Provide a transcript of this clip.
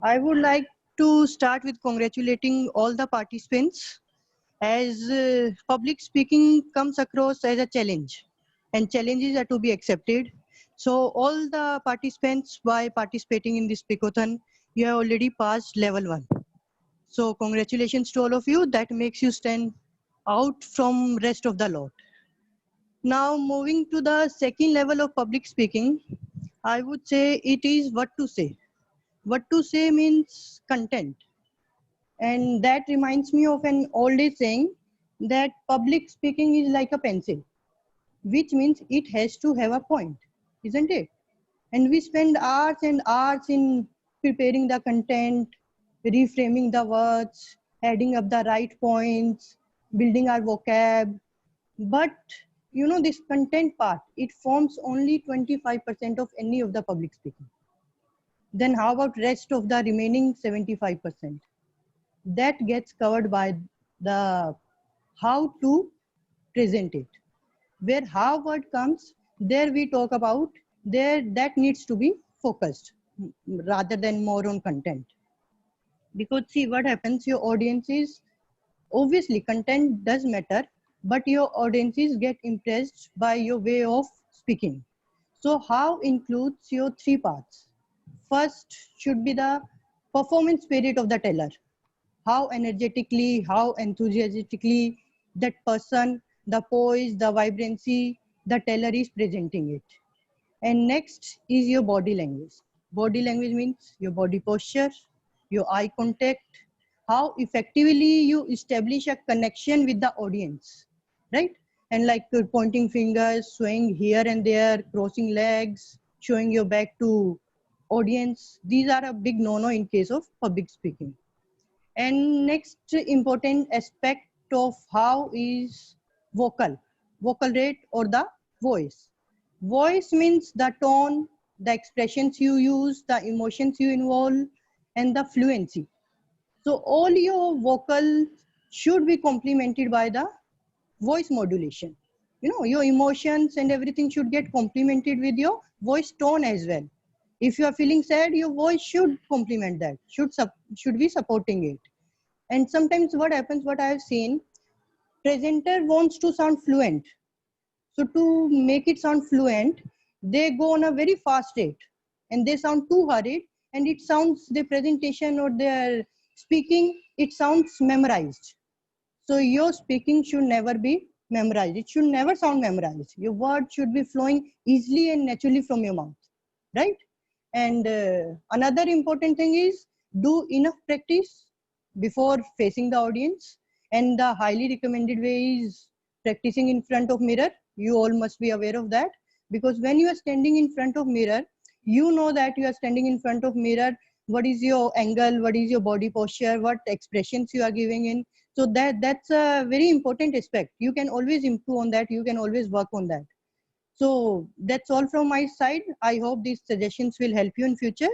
I would like to start with congratulating all the participants as public speaking comes across as a challenge and challenges are to be accepted. So all the participants by participating in this speakothon, you have already passed level 1. So congratulations to all of you. That makes you stand out from rest of the lot. Now moving to the second level of public speaking, I would say it is what to say. What to say means content. And that reminds me of an old age saying that public speaking is like a pencil, which means it has to have a point, isn't it? And we spend hours and hours in preparing the content, reframing the words, adding up the right points, building our vocab. But this content part, it forms only 25% of any of the public speaking. Then how about rest of the remaining 75%? That gets covered by the how to present it. Where how word comes, there we talk about, there that needs to be focused rather than more on content. Because see what happens, your audiences, obviously content does matter, but your audiences get impressed by your way of speaking. So how includes your three parts. First should be the performance spirit of the teller. How energetically, how enthusiastically that person, the poise, the vibrancy, the teller is presenting it. And next is your body language. Body language means your body posture, your eye contact, how effectively you establish a connection with the audience, right? And like pointing fingers, swaying here and there, crossing legs, showing your back to audience. These are a big no-no in case of public speaking. And next important aspect of how is vocal rate or the voice. Voice means the tone, the expressions you use, the emotions you involve, and the fluency. So all your vocal should be complemented by the voice modulation. Your emotions and everything should get complemented with your voice tone as well. If you are feeling sad, your voice should complement that, should be supporting it. And sometimes what happens, what I have seen, presenter wants to sound fluent. So to make it sound fluent, they go on a very fast rate and they sound too hurried, and it sounds, their presentation or their speaking, it sounds memorized. So your speaking should never be memorized. It should never sound memorized. Your words should be flowing easily and naturally from your mouth, right? And another important thing is do enough practice before facing the audience. And the highly recommended way is practicing in front of mirror. You all must be aware of that, because when you are standing in front of mirror, you know that you are standing in front of mirror, what is your angle, what is your body posture, what expressions you are giving in. So that's a very important aspect. You can always improve on that, you can always work on that. So that's all from my side. I hope these suggestions will help you in future.